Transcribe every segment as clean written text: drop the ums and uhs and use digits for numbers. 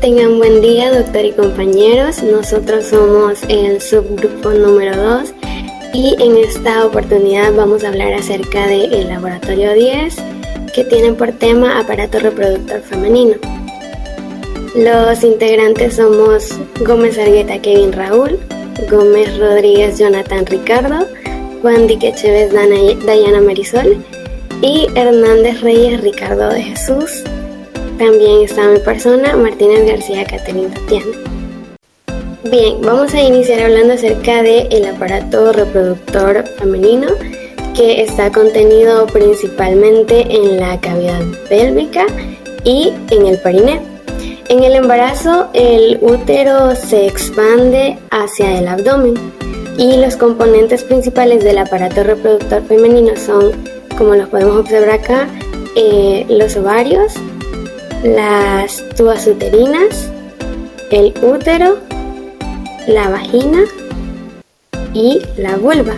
Tengan buen día, doctor y compañeros. Nosotros somos el subgrupo número 2 y en esta oportunidad vamos a hablar acerca del laboratorio 10, que tiene por tema aparato reproductor femenino. Los integrantes somos Gómez Argueta Kevin Raúl, Gómez Rodríguez Jonathan Ricardo, Juan Dique Chévez Dayana Marisol y Hernández Reyes Ricardo de Jesús. También está mi persona, Martínez García Caterina Tatiana. Bien, vamos a iniciar hablando acerca del aparato reproductor femenino, que está contenido principalmente en la cavidad pélvica y en el perineo. En el embarazo, el útero se expande hacia el abdomen y los componentes principales del aparato reproductor femenino son, como los podemos observar acá, los ovarios, las tubas uterinas, el útero, la vagina y la vulva.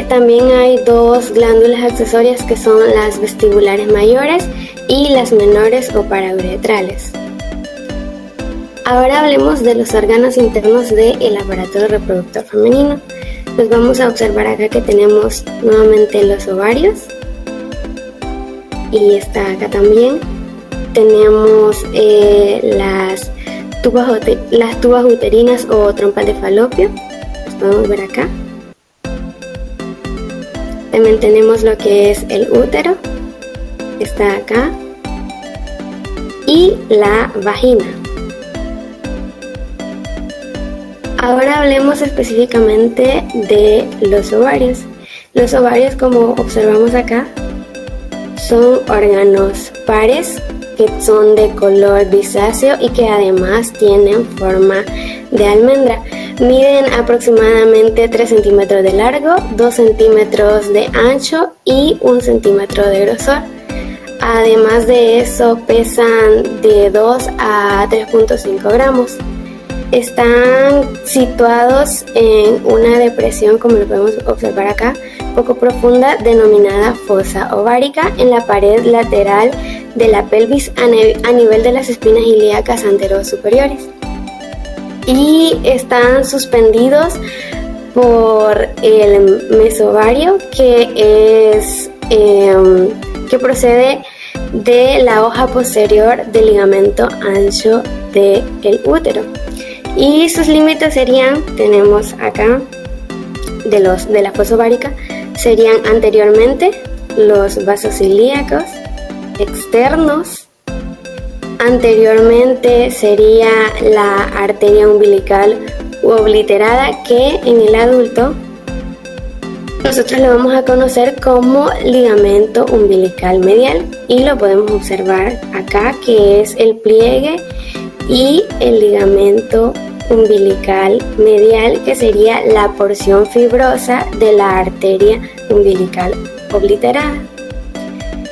También hay dos glándulas accesorias que son las vestibulares mayores y las menores o parauretrales. Ahora hablemos de los órganos internos del aparato reproductor femenino. Nos vamos a observar acá que tenemos nuevamente los ovarios. Y está acá también. Tenemos las tubas uterinas o trompas de falopio. Las podemos ver acá. También tenemos lo que es el útero. Está acá. Y la vagina. Ahora hablemos específicamente de los ovarios. Los ovarios, como observamos acá, son órganos pares que son de color grisáceo y que además tienen forma de almendra. Miden aproximadamente 3 centímetros de largo, 2 centímetros de ancho y 1 centímetro de grosor. Además de eso, pesan de 2 a 3.5 gramos. Están situados en una depresión, como lo podemos observar acá, poco profunda, denominada fosa ovárica, en la pared lateral de la pelvis a nivel de las espinas ilíacas anterosuperiores. Y están suspendidos por el mesovario, que procede de la hoja posterior del ligamento ancho del útero. Y sus límites serían, tenemos acá, de la fosa ovárica, serían anteriormente los vasos ilíacos externos, anteriormente sería la arteria umbilical u obliterada, que en el adulto nosotros lo vamos a conocer como ligamento umbilical medial, y lo podemos observar acá, que es el pliegue y el ligamento umbilical medial, que sería la porción fibrosa de la arteria umbilical obliterada.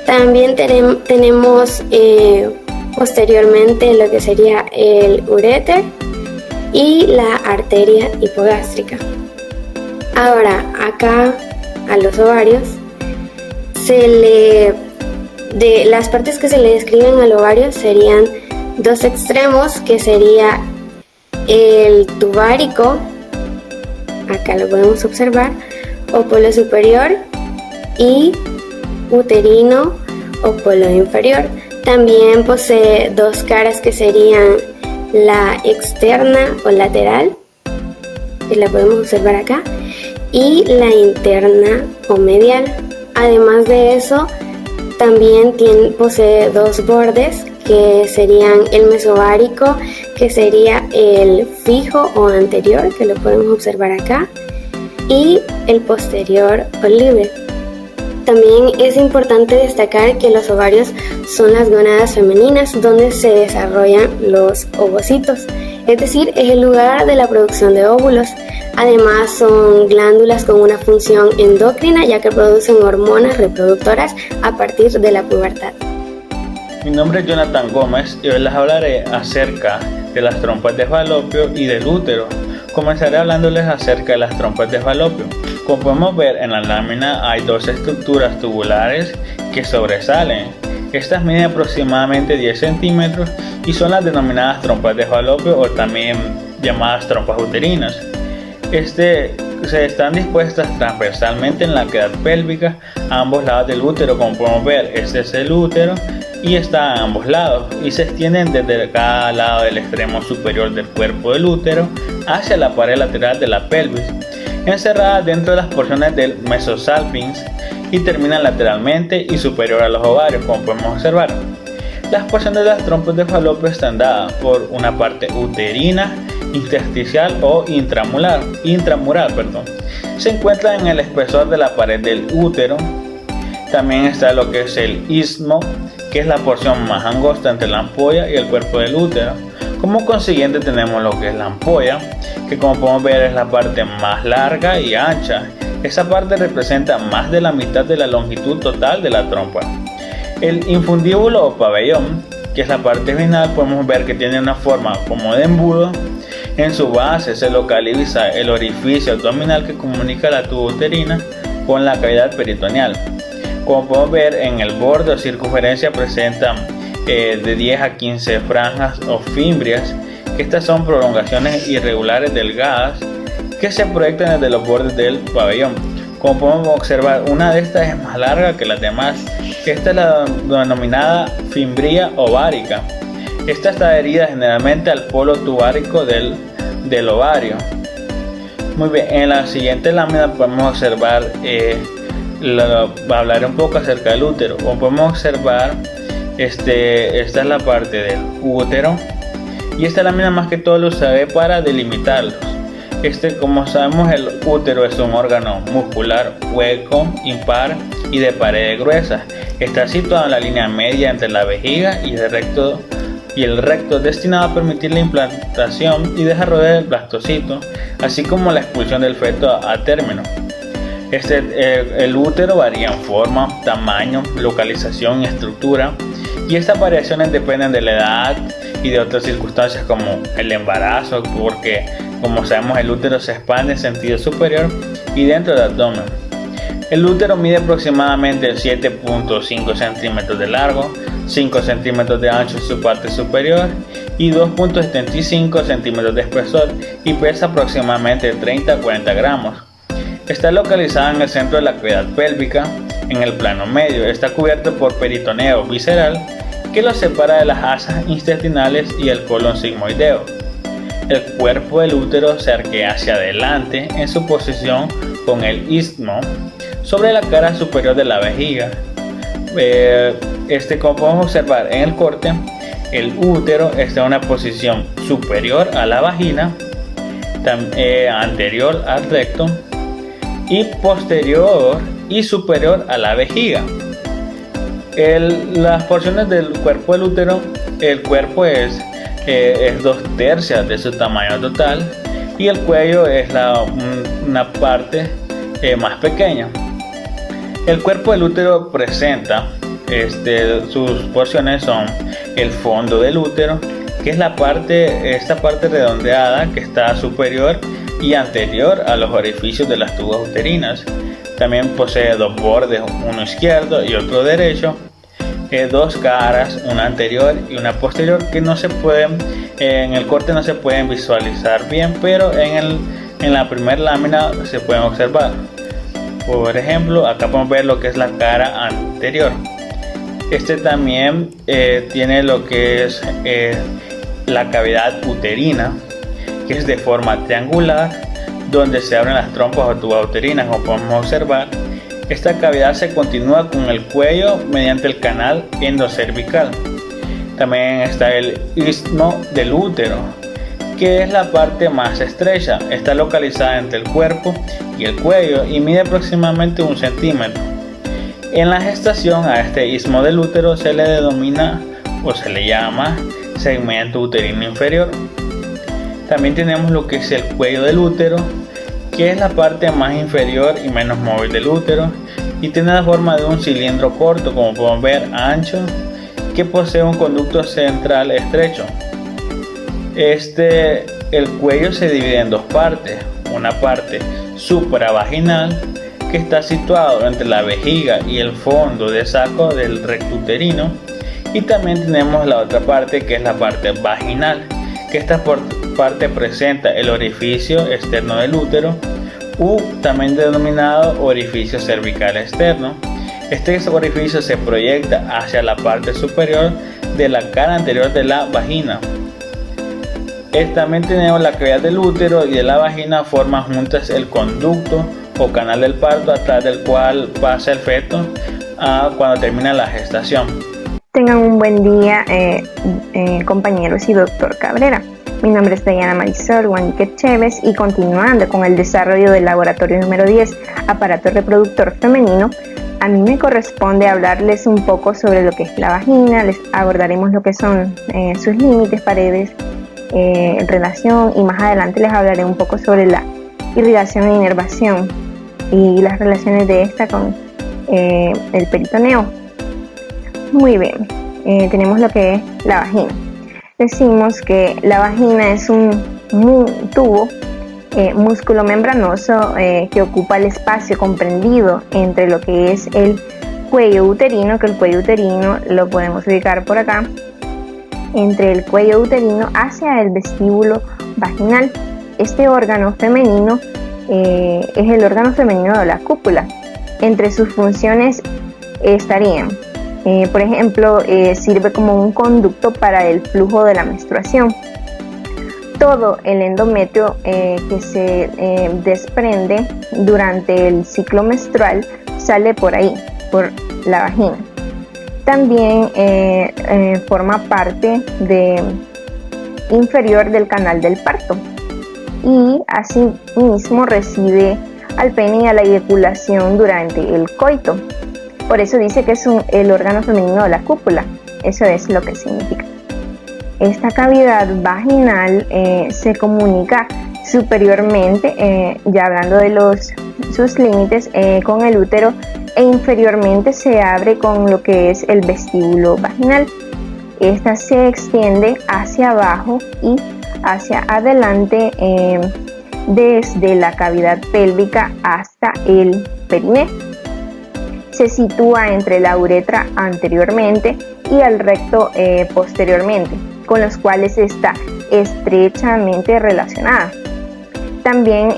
También tenemos posteriormente lo que sería el uréter y la arteria hipogástrica. Ahora, acá a los ovarios, de las partes que se le describen al ovario serían dos extremos, que sería el tubárico, acá lo podemos observar, o polo superior, y uterino o polo inferior. También posee dos caras, que serían la externa o lateral, que la podemos observar acá, y la interna o medial. Además de eso, también posee dos bordes, que serían el mesovárico, que sería el fijo o anterior, que lo podemos observar acá, y el posterior o libre. También es importante destacar que los ovarios son las gónadas femeninas donde se desarrollan los ovocitos, es decir, es el lugar de la producción de óvulos. Además, son glándulas con una función endocrina, ya que producen hormonas reproductoras a partir de la pubertad. Mi nombre es Jonathan Gómez y hoy les hablaré acerca de las trompas de falopio y del útero. Comenzaré hablándoles acerca de las trompas de falopio. Como podemos ver en la lámina, hay dos estructuras tubulares que sobresalen. Estas miden aproximadamente 10 centímetros y son las denominadas trompas de falopio o también llamadas trompas uterinas. Se están dispuestas transversalmente en la cavidad pélvica a ambos lados del útero. Como podemos ver, este es el útero y está a ambos lados y se extienden desde cada lado del extremo superior del cuerpo del útero hacia la pared lateral de la pelvis, encerradas dentro de las porciones del mesosalpinx, y terminan lateralmente y superior a los ovarios. Como podemos observar, las porciones de las trompas de falopio están dadas por una parte uterina, intersticial o intramural. Se encuentran en el espesor de la pared del útero. También está lo que es el istmo, que es la porción más angosta entre la ampolla y el cuerpo del útero. Como consiguiente tenemos lo que es la ampolla, que como podemos ver es la parte más larga y ancha. Esa parte representa más de la mitad de la longitud total de la trompa. El infundíbulo o pabellón, que es la parte final, podemos ver que tiene una forma como de embudo. En su base se localiza el orificio abdominal que comunica la tuba uterina con la cavidad peritoneal. Como podemos ver, en el borde o circunferencia presentan de 10 a 15 franjas o fimbrias, que estas son prolongaciones irregulares delgadas que se proyectan desde los bordes del pabellón. Como podemos observar, una de estas es más larga que las demás. Esta es la denominada fimbria ovárica. Esta está adherida generalmente al polo tubárico del ovario. Muy bien, en la siguiente lámina podemos observar, hablar un poco acerca del útero. Como podemos observar, esta es la parte del útero y esta lámina más que todo lo usaré para delimitarlos. Como sabemos, el útero es un órgano muscular hueco, impar y de pared gruesa. Está situado en la línea media entre la vejiga y el recto, destinado a permitir la implantación y desarrollo del blastocito, así como la expulsión del feto a término. El útero varía en forma, tamaño, localización y estructura, y estas variaciones dependen de la edad y de otras circunstancias como el embarazo, porque como sabemos el útero se expande en sentido superior y dentro del abdomen. El útero mide aproximadamente 7.5 centímetros de largo, 5 centímetros de ancho en su parte superior y 2.75 centímetros de espesor, y pesa aproximadamente 30 a 40 gramos. Está localizada en el centro de la cavidad pélvica, en el plano medio. Está cubierto por peritoneo visceral que lo separa de las asas intestinales y el colon sigmoideo. El cuerpo del útero se arquea hacia adelante en su posición con el istmo sobre la cara superior de la vejiga. Como podemos observar en el corte, el útero está en una posición superior a la vagina, anterior al recto y posterior y superior a la vejiga. Las porciones del cuerpo del útero, el cuerpo es 2/3 de su tamaño total y el cuello es una parte más pequeña. El cuerpo del útero presenta, sus porciones son el fondo del útero, que es esta parte redondeada que está superior y anterior a los orificios de las tubas uterinas. También posee dos bordes, uno izquierdo y otro derecho, dos caras, una anterior y una posterior, que en el corte no se pueden visualizar bien, pero en la primera lámina se pueden observar. Por ejemplo, acá podemos ver lo que es la cara anterior. También tiene lo que es la cavidad uterina, que es de forma triangular, donde se abren las trompas o tubas uterinas. Como podemos observar, esta cavidad se continúa con el cuello mediante el canal endocervical. También está el istmo del útero, que es la parte más estrecha. Está localizada entre el cuerpo y el cuello y mide aproximadamente 1 centímetro. En la gestación a este istmo del útero se le denomina o se le llama segmento uterino inferior. También tenemos lo que es el cuello del útero, que es la parte más inferior y menos móvil del útero y tiene la forma de un cilindro corto, como podemos ver, ancho, que posee un conducto central estrecho. El cuello se divide en dos partes, una parte supravaginal que está situado entre la vejiga y el fondo del saco del recto uterino. Y también tenemos la otra parte, que es la parte vaginal, que esta parte presenta el orificio externo del útero, también denominado orificio cervical externo. Este orificio se proyecta hacia la parte superior de la cara anterior de la vagina. También tenemos la cavidad del útero y de la vagina forman juntas el conducto o canal del parto, atrás del cual pasa el feto cuando termina la gestación. Tengan un buen día, compañeros y doctor Cabrera. Mi nombre es Diana Marisol Guaniquet Chévez y continuando con el desarrollo del laboratorio número 10, aparato reproductor femenino, a mí me corresponde hablarles un poco sobre lo que es la vagina. Les abordaremos lo que son sus límites, paredes, relación, y más adelante les hablaré un poco sobre la irrigación e inervación y las relaciones de esta con el peritoneo. Muy bien, tenemos lo que es la vagina. Decimos que la vagina es un tubo músculo membranoso que ocupa el espacio comprendido entre lo que es el cuello uterino, que el cuello uterino lo podemos ubicar por acá, entre el cuello uterino hacia el vestíbulo vaginal. Este órgano femenino es el órgano femenino de la cópula. Entre sus funciones estarían, por ejemplo, sirve como un conducto para el flujo de la menstruación. Todo el endometrio que se desprende durante el ciclo menstrual sale por ahí, por la vagina. También forma parte inferior del canal del parto y asimismo recibe al pene y a la eyaculación durante el coito. Por eso dice que es el órgano femenino de la cópula. Eso es lo que significa. Esta cavidad vaginal se comunica superiormente, ya hablando de sus límites, con el útero, e inferiormente se abre con lo que es el vestíbulo vaginal. Esta se extiende hacia abajo y hacia adelante desde la cavidad pélvica hasta el periné. Se sitúa entre la uretra anteriormente y el recto posteriormente, con los cuales está estrechamente relacionada. También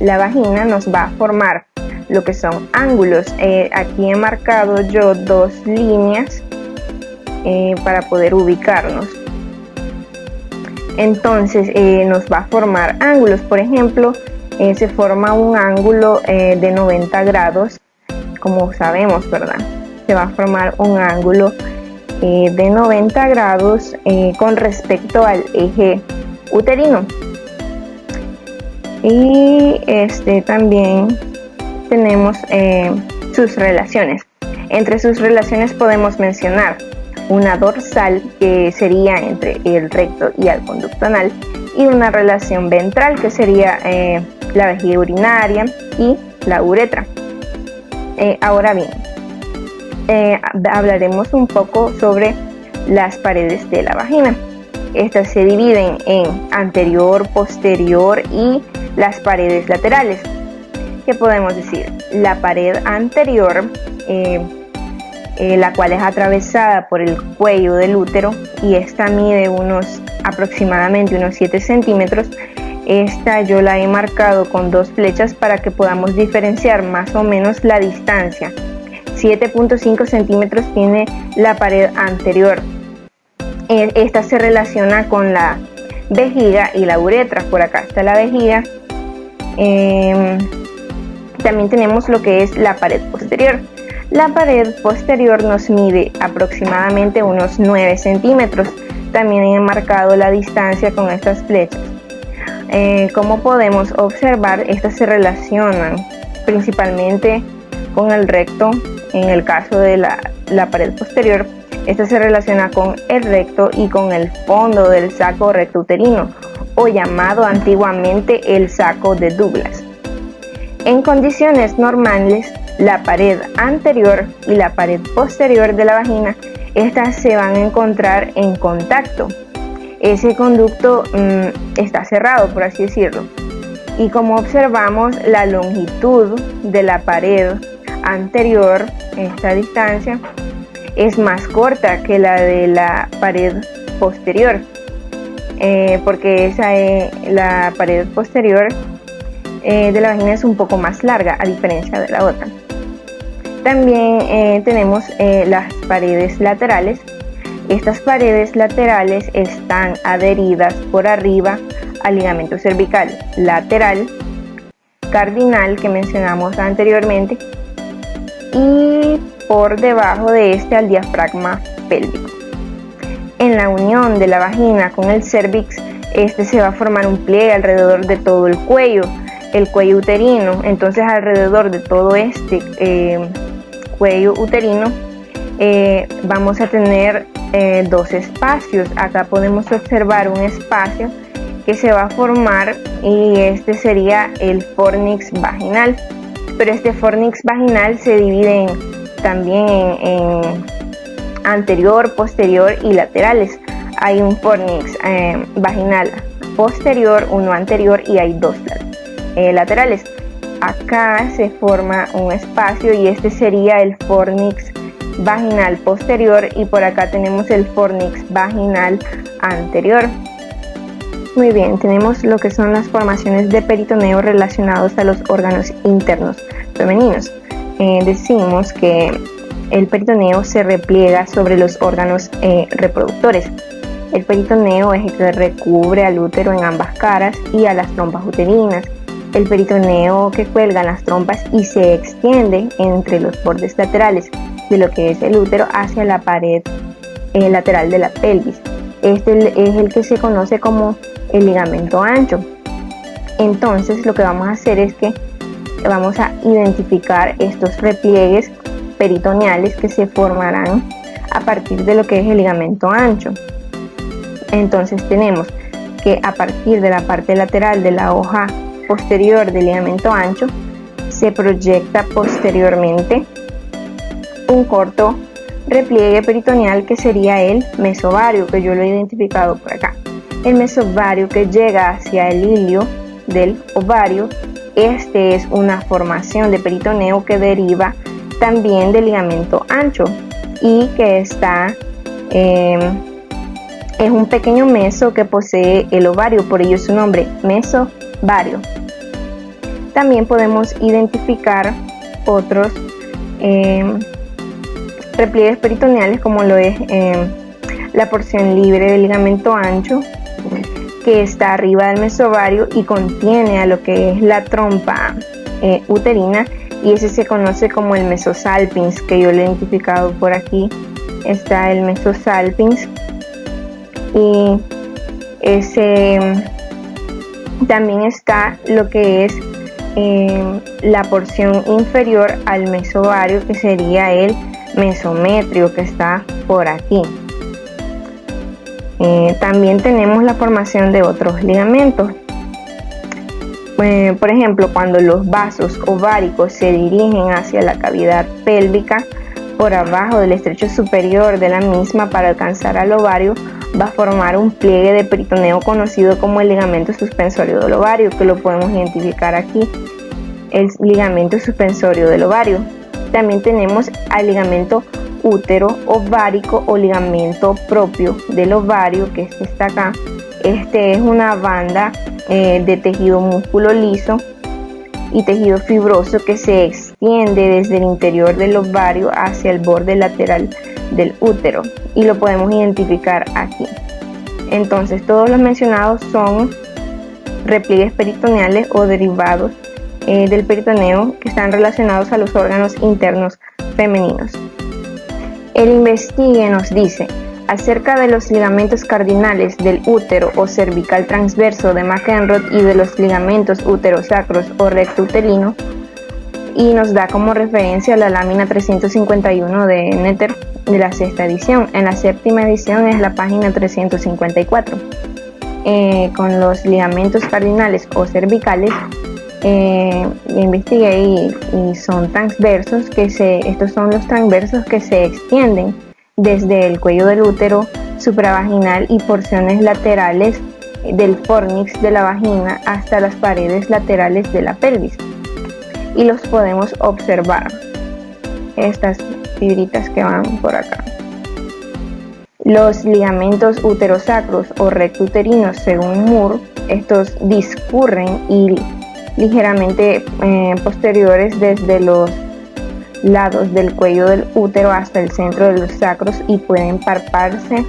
la vagina nos va a formar lo que son ángulos. Aquí he marcado yo dos líneas para poder ubicarnos. Entonces nos va a formar ángulos. Por ejemplo, se forma un ángulo de 90 grados, como sabemos, ¿verdad? Se va a formar un ángulo de 90 grados con respecto al eje uterino. Y también tenemos sus relaciones. Entre sus relaciones podemos mencionar una dorsal, que sería entre el recto y el conducto anal, y una relación ventral, que sería la vejiga urinaria y la uretra. Ahora bien, hablaremos un poco sobre las paredes de la vagina. Estas se dividen en anterior, posterior y las paredes laterales. ¿Qué podemos decir? La pared anterior, la cual es atravesada por el cuello del útero, y esta mide aproximadamente unos 7 centímetros. Esta yo la he marcado con dos flechas para que podamos diferenciar más o menos la distancia. 7.5 centímetros tiene la pared anterior. Esta se relaciona con la vejiga y la uretra. Por acá está la vejiga. También tenemos lo que es la pared posterior. La pared posterior nos mide aproximadamente unos 9 centímetros. También he marcado la distancia con estas flechas. Como podemos observar, estas se relacionan principalmente con el recto. En el caso de la pared posterior, esta se relaciona con el recto y con el fondo del saco rectouterino, o llamado antiguamente el saco de Douglas. En condiciones normales, la pared anterior y la pared posterior de la vagina, estas se van a encontrar en contacto. Ese conducto está cerrado, por así decirlo. Y como observamos, la longitud de la pared anterior, esta distancia, es más corta que la de la pared posterior, porque la pared posterior de la vagina es un poco más larga a diferencia de la otra. También tenemos las paredes laterales. Estas paredes laterales están adheridas por arriba al ligamento cervical lateral, cardinal que mencionamos anteriormente, y por debajo de este al diafragma pélvico. En la unión de la vagina con el cervix, se va a formar un pliegue alrededor de todo el cuello uterino. Entonces, alrededor de todo este cuello uterino vamos a tener dos espacios. Acá podemos observar un espacio que se va a formar y este sería el fornix vaginal, pero este fornix vaginal se divide también en anterior, posterior y laterales. Hay un fornix vaginal posterior, uno anterior y hay dos laterales. Acá se forma un espacio y este sería el fornix vaginal posterior, y por acá tenemos el fornix vaginal anterior. Muy bien, tenemos lo que son las formaciones de peritoneo relacionados a los órganos internos femeninos. Decimos que el peritoneo se repliega sobre los órganos reproductores. El peritoneo es el que recubre al útero en ambas caras y a las trompas uterinas. El peritoneo que cuelga en las trompas y se extiende entre los bordes laterales de lo que es el útero hacia la pared lateral de la pelvis. Este es el que se conoce como el ligamento ancho. Entonces, lo que vamos a hacer es que vamos a identificar estos repliegues peritoneales que se formarán a partir de lo que es el ligamento ancho. Entonces, tenemos que a partir de la parte lateral de la hoja posterior del ligamento ancho se proyecta posteriormente un corto repliegue peritoneal que sería el mesovario, que yo lo he identificado por acá. El mesovario que llega hacia el hilio del ovario, este es una formación de peritoneo que deriva también del ligamento ancho y que está es un pequeño meso que posee el ovario, por ello su nombre, mesovario. También podemos identificar otros repliegues peritoneales, como lo es la porción libre del ligamento ancho, que está arriba del mesovario y contiene a lo que es la trompa uterina, y ese se conoce como el mesosalpinx, que yo lo he identificado por aquí. Está el mesosalpinx, y ese también está lo que es la porción inferior al mesovario, que sería el mesometrio, que está por aquí. También tenemos la formación de otros ligamentos. Por ejemplo, cuando los vasos ováricos se dirigen hacia la cavidad pélvica por abajo del estrecho superior de la misma para alcanzar al ovario, va a formar un pliegue de peritoneo conocido como el ligamento suspensorio del ovario, que lo podemos identificar aquí, el ligamento suspensorio del ovario. También tenemos al ligamento útero ovárico o ligamento propio del ovario, que está acá. Este es una banda de tejido músculo liso y tejido fibroso que se extiende desde el interior del ovario hacia el borde lateral del útero, y lo podemos identificar aquí. Entonces, todos los mencionados son repliegues peritoneales o derivados del peritoneo que están relacionados a los órganos internos femeninos. El Investigue nos dice acerca de los ligamentos cardinales del útero o cervical transverso de McEnroe y de los ligamentos uterosacros o recto uterino, y nos da como referencia la lámina 351 de Netter de la sexta edición. En la séptima edición es la página 354. Con los ligamentos cardinales o cervicales, investigué y son transversos, estos son los transversos que se extienden desde el cuello del útero supravaginal y porciones laterales del fornix de la vagina hasta las paredes laterales de la pelvis. Y los podemos observar, estas fibritas que van por acá. Los ligamentos uterosacros o rectuterinos, según Moore, estos discurren y ligeramente posteriores desde los lados del cuello del útero hasta el centro de los sacros y pueden palparse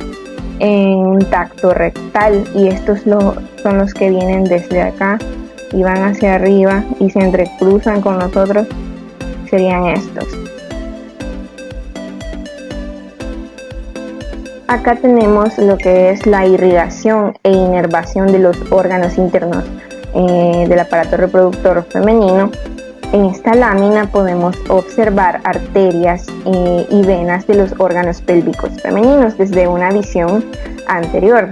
en tacto rectal, y estos son los que vienen desde acá y van hacia arriba y se entrecruzan con nosotros, serían estos. Acá tenemos lo que es la irrigación e inervación de los órganos internos del aparato reproductor femenino. En esta lámina podemos observar arterias y venas de los órganos pélvicos femeninos desde una visión anterior.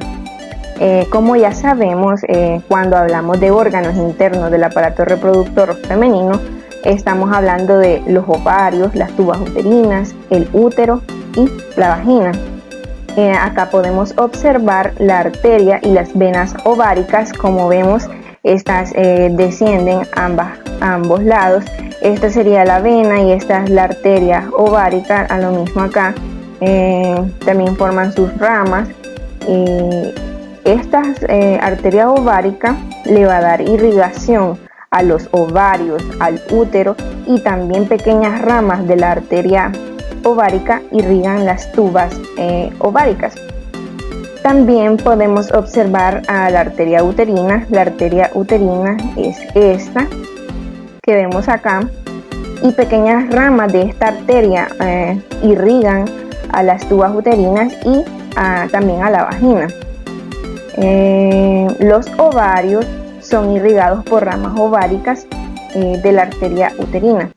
Como ya sabemos, cuando hablamos de órganos internos del aparato reproductor femenino, estamos hablando de los ovarios, las tubas uterinas, el útero y la vagina. Acá podemos observar la arteria y las venas ováricas. Como vemos, estas descienden ambos lados. Esta sería la vena y esta es la arteria ovárica, a lo mismo acá. También forman sus ramas. Esta arteria ovárica le va a dar irrigación a los ovarios, al útero, y también pequeñas ramas de la arteria ovárica irrigan las tubas ováricas. También podemos observar a la arteria uterina. La arteria uterina es esta que vemos acá, y pequeñas ramas de esta arteria irrigan a las tubas uterinas y también a la vagina. Los ovarios son irrigados por ramas ováricas de la arteria uterina.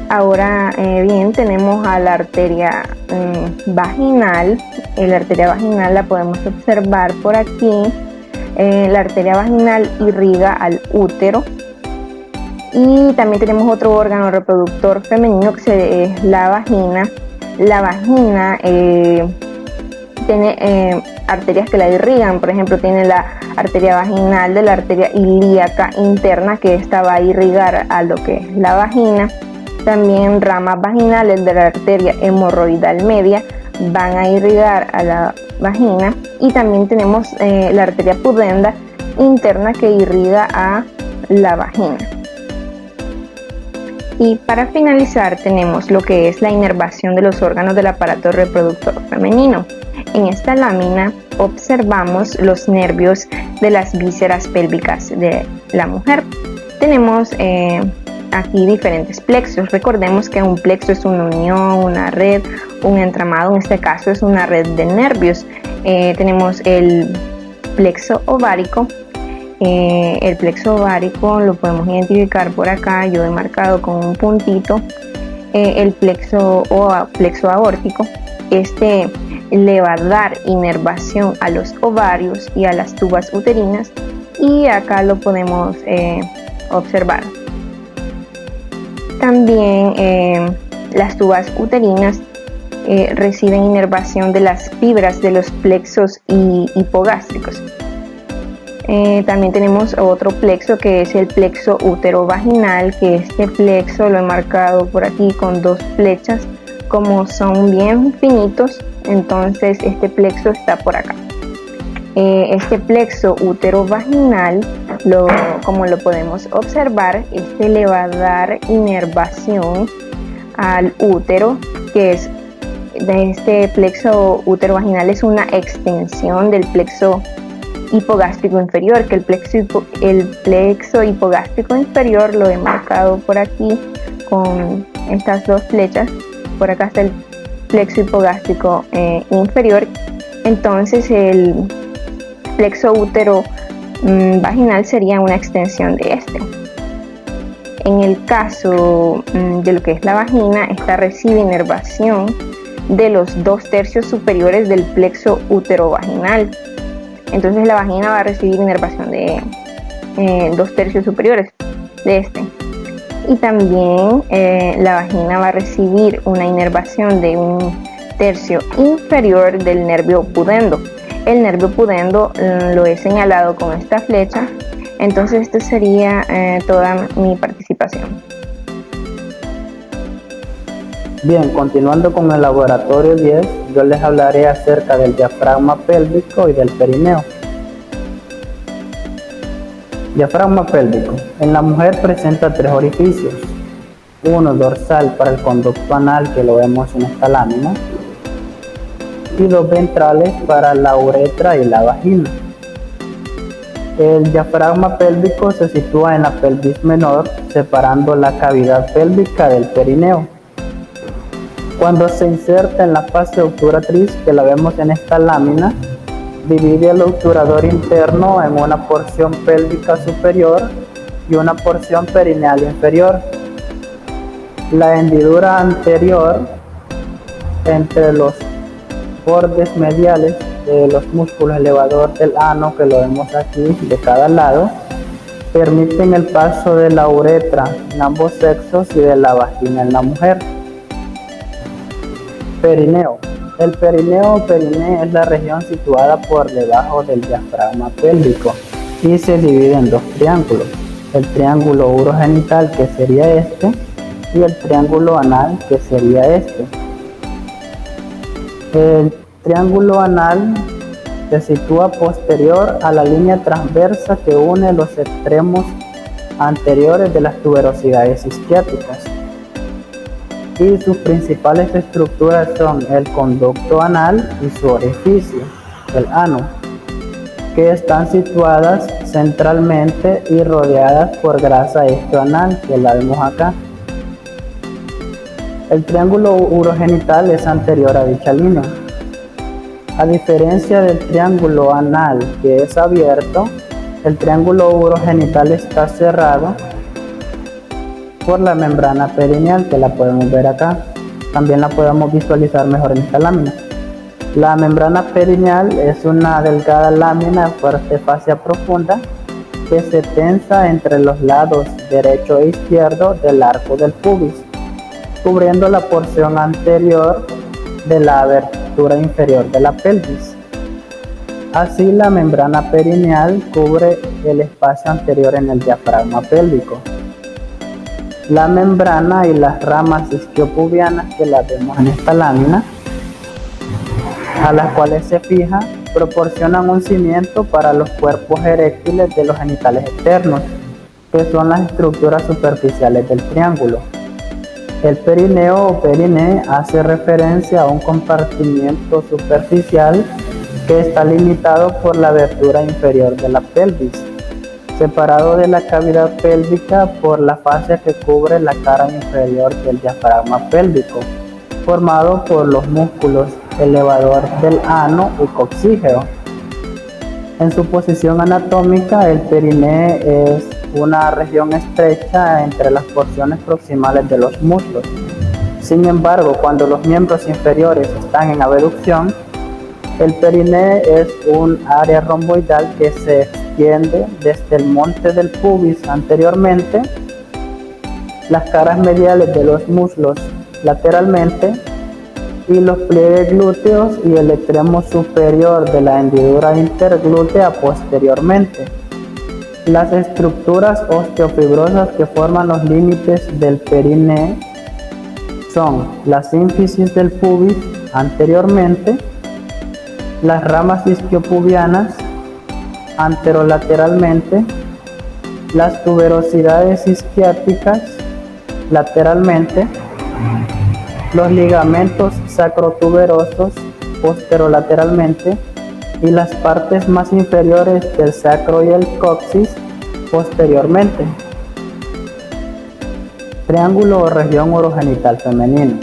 Ahora bien, tenemos a la arteria vaginal. La arteria vaginal la podemos observar por aquí. La arteria vaginal irriga al útero. Y también tenemos otro órgano reproductor femenino que es la vagina. La vagina tiene arterias que la irrigan. Por ejemplo, tiene la arteria vaginal de la arteria ilíaca interna, que esta va a irrigar a lo que es la vagina. También ramas vaginales de la arteria hemorroidal media van a irrigar a la vagina. Y también tenemos la arteria pudenda interna que irriga a la vagina. Y para finalizar tenemos lo que es la inervación de los órganos del aparato reproductor femenino. En esta lámina observamos los nervios de las vísceras pélvicas de la mujer. Tenemos aquí diferentes plexos. Recordemos que un plexo es una unión, una red, un entramado. En este caso es una red de nervios. Tenemos el plexo ovárico. El plexo ovárico lo podemos identificar por acá. Yo he marcado con un puntito. El plexo aórtico. Este le va a dar inervación a los ovarios y a las tubas uterinas, y acá lo podemos observar. También las tubas uterinas reciben inervación de las fibras de los plexos hipogástricos. También tenemos otro plexo que es el plexo útero-vaginal, que este plexo lo he marcado por aquí con dos flechas. Como son bien finitos, entonces este plexo está por acá. Este plexo útero-vaginal, como lo podemos observar, este le va a dar inervación al útero, que es de este plexo útero-vaginal, es una extensión del plexo hipogástrico inferior, que el plexo hipogástrico inferior lo he marcado por aquí con estas dos flechas. Por acá está el plexo hipogástrico inferior. Entonces el plexo útero vaginal sería una extensión de este. En el caso de lo que es la vagina, esta recibe inervación de los 2/3 superiores del plexo útero-vaginal. Entonces la vagina va a recibir inervación de 2/3 superiores de este. Y también la vagina va a recibir una inervación de 1/3 inferior del nervio pudendo. el nervio pudendo lo he señalado con esta flecha. Entonces esta sería toda mi participación. Bien, continuando con el laboratorio 10, yo les hablaré acerca del diafragma pélvico y del perineo. Diafragma pélvico. En la mujer presenta 3 orificios. Uno dorsal para el conducto anal, que lo vemos en esta lámina, y 2 ventrales para la uretra y la vagina. El diafragma pélvico se sitúa en la pelvis menor, separando la cavidad pélvica del perineo. Cuando se inserta en la fase obturatriz, que la vemos en esta lámina, divide el obturador interno en una porción pélvica superior y una porción perineal inferior. La hendidura anterior entre los bordes mediales de los músculos elevador del ano, que lo vemos aquí de cada lado, permiten el paso de la uretra en ambos sexos y de la vagina en la mujer. Perineo. El perineo o perineo es la región situada por debajo del diafragma pélvico y se divide en 2 triángulos. El triángulo urogenital, que sería este, y el triángulo anal, que sería este. El triángulo anal se sitúa posterior a la línea transversa que une los extremos anteriores de las tuberosidades isquiáticas. Y sus principales estructuras son el conducto anal y su orificio, el ano, que están situadas centralmente y rodeadas por grasa estioanal, que la vemos acá. El triángulo urogenital es anterior a dicha línea. A diferencia del triángulo anal, que es abierto, el triángulo urogenital está cerrado por la membrana perineal, que la podemos ver acá. También la podemos visualizar mejor en esta lámina. La membrana perineal es una delgada lámina de fuerte fascia profunda que se tensa entre los lados derecho e izquierdo del arco del pubis, cubriendo la porción anterior de la abertura inferior de la pelvis. Así, la membrana perineal cubre el espacio anterior en el diafragma pélvico. La membrana y las ramas isquiopubianas, que las vemos en esta lámina, a las cuales se fija, proporcionan un cimiento para los cuerpos eréctiles de los genitales externos, que son las estructuras superficiales del triángulo. El perineo o perinee hace referencia a un compartimiento superficial que está limitado por la abertura inferior de la pelvis, separado de la cavidad pélvica por la fascia que cubre la cara inferior del diafragma pélvico, formado por los músculos elevador del ano y coxígeo. En su posición anatómica, el perineo es una región estrecha entre las porciones proximales de los muslos. Sin embargo, cuando los miembros inferiores están en abducción, el perineo es un área romboidal que se extiende desde el monte del pubis anteriormente, las caras mediales de los muslos lateralmente y los pliegues glúteos y el extremo superior de la hendidura interglútea posteriormente. Las estructuras osteofibrosas que forman los límites del perineo son la sínfisis del pubis anteriormente, las ramas isquiopubianas anterolateralmente, las tuberosidades isquiáticas lateralmente, los ligamentos sacrotuberosos posterolateralmente y las partes más inferiores del sacro y el coxis posteriormente. Triángulo o región urogenital femenino.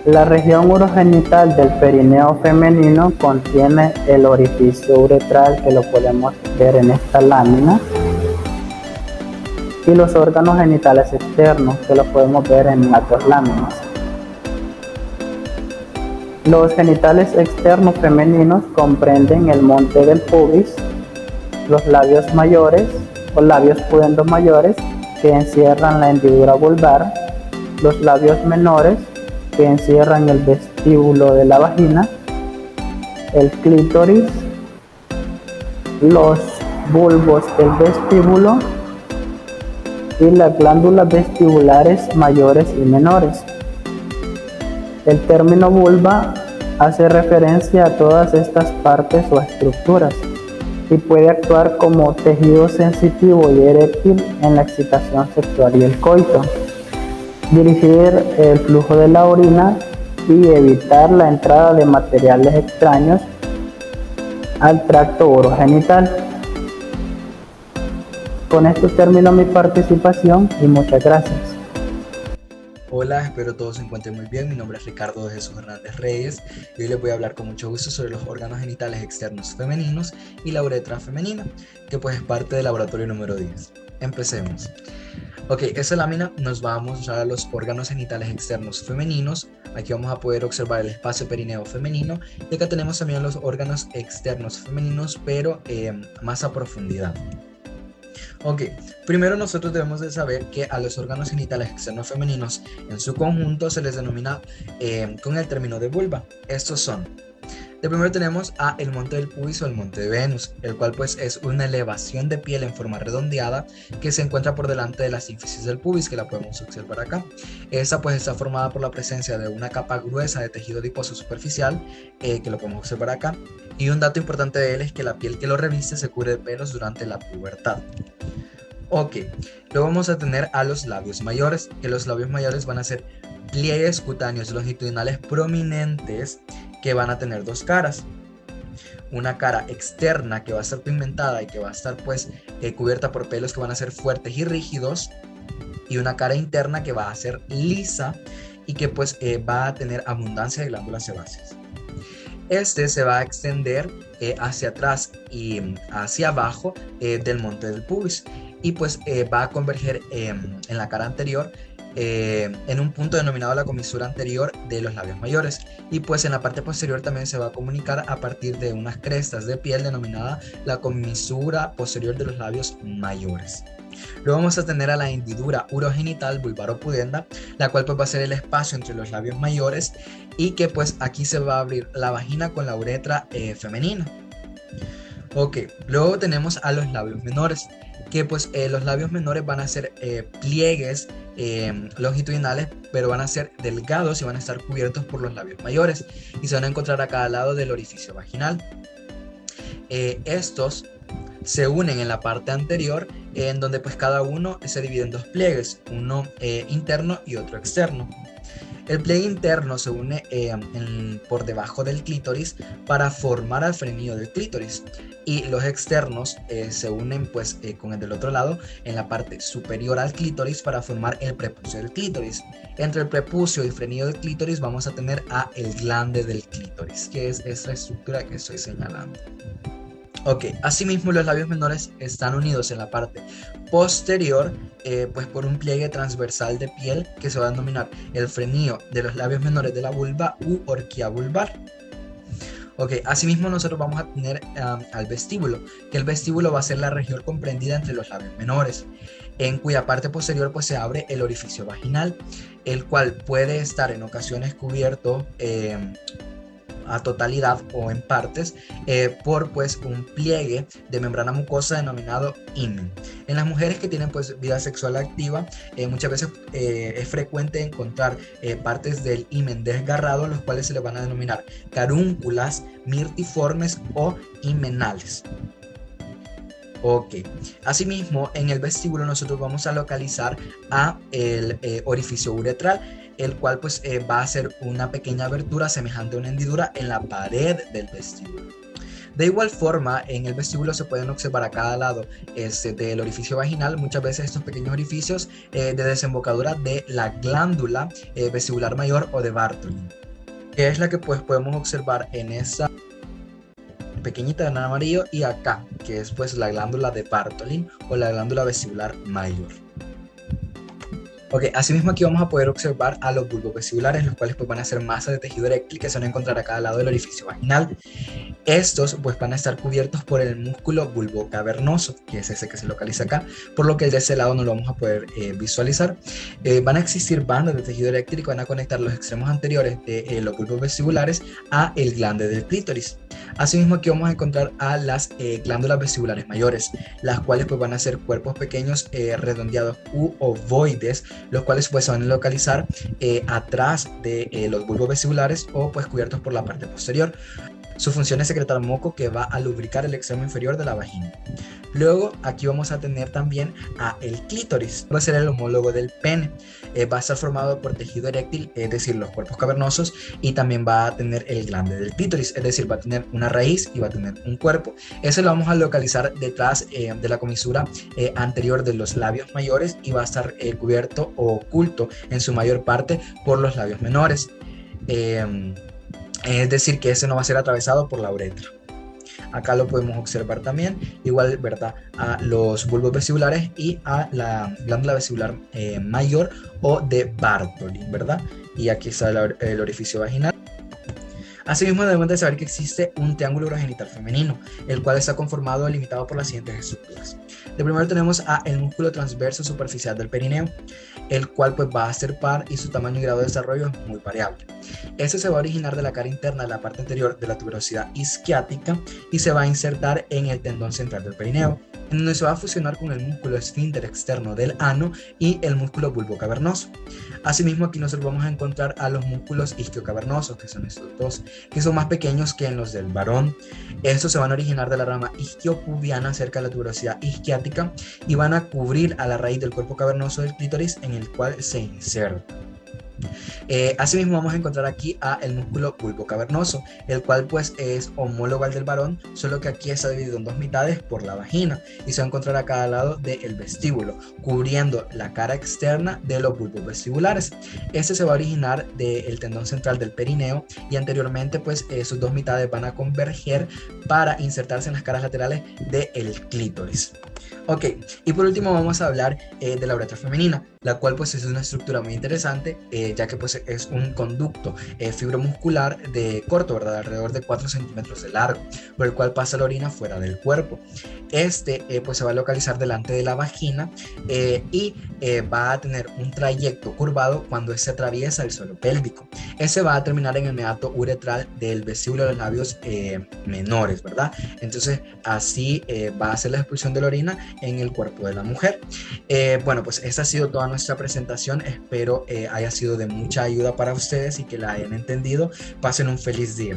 La región urogenital del perineo femenino contiene el orificio uretral, que lo podemos ver en esta lámina, y los órganos genitales externos, que lo podemos ver en las 2 láminas. Los genitales externos femeninos comprenden el monte del pubis, los labios mayores o labios pudendos mayores, que encierran la hendidura vulvar, los labios menores, que encierran el vestíbulo de la vagina, el clítoris los bulbos del vestíbulo y las glándulas vestibulares mayores y menores. El término vulva hace referencia a todas estas partes o estructuras y puede actuar como tejido sensitivo y eréctil en la excitación sexual y el coito, dirigir el flujo de la orina y evitar la entrada de materiales extraños al tracto urogenital. Con esto termino mi participación y muchas gracias. Hola, espero todos se encuentren muy bien. Mi nombre es Ricardo de Jesús Hernández Reyes y hoy les voy a hablar con mucho gusto sobre los órganos genitales externos femeninos y la uretra femenina, que pues es parte del laboratorio número 10. Empecemos. Ok, esta lámina nos va a mostrar los órganos genitales externos femeninos. Aquí vamos a poder observar el espacio perineo femenino y acá tenemos también los órganos externos femeninos, pero más a profundidad. Ok, primero nosotros debemos de saber que a los órganos genitales externos femeninos en su conjunto se les denomina con el término de vulva. Estos son, de primero tenemos a el monte del pubis o el monte de Venus, el cual pues es una elevación de piel en forma redondeada que se encuentra por delante de la sínfisis del pubis, que la podemos observar acá. Esta pues está formada por la presencia de una capa gruesa de tejido adiposo superficial, que lo podemos observar acá. Y un dato importante de él es que la piel que lo reviste se cubre de pelos durante la pubertad. Ok, luego vamos a tener a los labios mayores, que los labios mayores van a ser pliegues cutáneos longitudinales prominentes que van a tener dos caras. Una cara externa que va a estar pigmentada y que va a estar pues cubierta por pelos que van a ser fuertes y rígidos, y una cara interna que va a ser lisa y que pues va a tener abundancia de glándulas sebáceas. Este se va a extender hacia atrás y hacia abajo del monte del pubis y pues va a converger en la cara anterior en un punto denominado la comisura anterior de los labios mayores, y pues en la parte posterior también se va a comunicar a partir de unas crestas de piel denominada la comisura posterior de los labios mayores. Luego vamos a tener a la hendidura urogenital vulvaropudenda, la cual pues va a ser el espacio entre los labios mayores y que pues aquí se va a abrir la vagina con la uretra femenina. Ok, luego tenemos a los labios menores, que pues los labios menores van a ser pliegues longitudinales, pero van a ser delgados y van a estar cubiertos por los labios mayores y se van a encontrar a cada lado del orificio vaginal. Estos se unen en la parte anterior, en donde pues cada uno se divide en dos pliegues, uno interno y otro externo. El pliegue interno se une por debajo del clítoris para formar al frenillo del clítoris, y los externos se unen pues con el del otro lado en la parte superior al clítoris para formar el prepucio del clítoris. Entre el prepucio y frenillo del clítoris vamos a tener a el glande del clítoris, que es esta estructura que estoy señalando. Ok, asimismo los labios menores están unidos en la parte posterior pues por un pliegue transversal de piel que se va a denominar el frenillo de los labios menores de la vulva u horquilla vulvar. Ok, asimismo nosotros vamos a tener al vestíbulo, que el vestíbulo va a ser la región comprendida entre los labios menores, en cuya parte posterior pues se abre el orificio vaginal, el cual puede estar en ocasiones cubierto a totalidad o en partes por pues un pliegue de membrana mucosa denominado himen. En las mujeres que tienen pues vida sexual activa, muchas veces es frecuente encontrar partes del himen desgarrado, los cuales se le van a denominar carúnculas mirtiformes o himenales. Ok, asimismo en el vestíbulo nosotros vamos a localizar a el orificio uretral, el cual pues va a ser una pequeña abertura semejante a una hendidura en la pared del vestíbulo. De igual forma, en el vestíbulo se pueden observar a cada lado del orificio vaginal muchas veces estos pequeños orificios de desembocadura de la glándula vestibular mayor o de Bartholin, que es la que pues podemos observar en esa pequeñita en amarillo, y acá, que es pues la glándula de Bartholin o la glándula vestibular mayor. Ok, asimismo aquí vamos a poder observar a los bulbos vesibulares, los cuales pues van a ser masas de tejido eréctil que se van a encontrar a cada lado del orificio vaginal. Estos pues van a estar cubiertos por el músculo bulbocavernoso, que es ese que se localiza acá, por lo que de ese lado no lo vamos a poder visualizar. Van a existir bandas de tejido eréctil que van a conectar los extremos anteriores de los bulbos vesibulares a el glande del clítoris. Asimismo, aquí vamos a encontrar a las glándulas vesiculares mayores, las cuales pues van a ser cuerpos pequeños redondeados u ovoides, los cuales pues se van a localizar atrás de los bulbos vesiculares o pues cubiertos por la parte posterior. Su función es secretar moco que va a lubricar el extremo inferior de la vagina. Luego aquí vamos a tener también a el clítoris. Va a ser el homólogo del pene. Va a estar formado por tejido eréctil, es decir, los cuerpos cavernosos, y también va a tener el glande del clítoris, es decir, va a tener una raíz y va a tener un cuerpo. Ese lo vamos a localizar detrás de la comisura anterior de los labios mayores y va a estar cubierto o oculto en su mayor parte por los labios menores. Es decir, que ese no va a ser atravesado por la uretra. Acá lo podemos observar también, igual, ¿verdad?, a los bulbos vesiculares y a la glándula vesicular mayor o de Bartholin, ¿verdad? Y aquí está el orificio vaginal. Asimismo, debemos de saber que existe un triángulo urogenital femenino, el cual está conformado o limitado por las siguientes estructuras. De primero tenemos el músculo transverso superficial del perineo, el cual pues va a ser par y su tamaño y grado de desarrollo es muy variable. Este se va a originar de la cara interna de la parte anterior de la tuberosidad isquiática y se va a insertar en el tendón central del perineo, en donde se va a fusionar con el músculo esfínter externo del ano y el músculo bulbocavernoso. Asimismo, aquí nosotros vamos a encontrar a los músculos isquiocavernosos, que son estos dos, que son más pequeños que en los del varón. Estos se van a originar de la rama isquiopubiana cerca de la tuberosidad isquiática y van a cubrir a la raíz del cuerpo cavernoso del clítoris en el cual se inserta. Asimismo vamos a encontrar aquí el músculo bulbocavernoso, el cual pues es homólogo al del varón, solo que aquí está dividido en dos mitades por la vagina y se va a encontrar a cada lado del vestíbulo, cubriendo la cara externa de los bulbos vestibulares. Este se va a originar del tendón central del perineo y anteriormente pues sus dos mitades van a converger para insertarse en las caras laterales del clítoris. Ok, y por último vamos a hablar de la uretra femenina, la cual pues es una estructura muy interesante, ya que pues es un conducto fibromuscular de corto, ¿verdad?, alrededor de 4 centímetros de largo, por el cual pasa la orina fuera del cuerpo. Este pues se va a localizar delante de la vagina y va a tener un trayecto curvado cuando se atraviesa el suelo pélvico. Ese va a terminar en el meato uretral del vestíbulo de los labios menores, ¿verdad? Entonces así va a ser la expulsión de la orina en el cuerpo de la mujer. Bueno, pues esta ha sido toda nuestra presentación. Espero haya sido de mucha ayuda para ustedes y que la hayan entendido. Pasen un feliz día.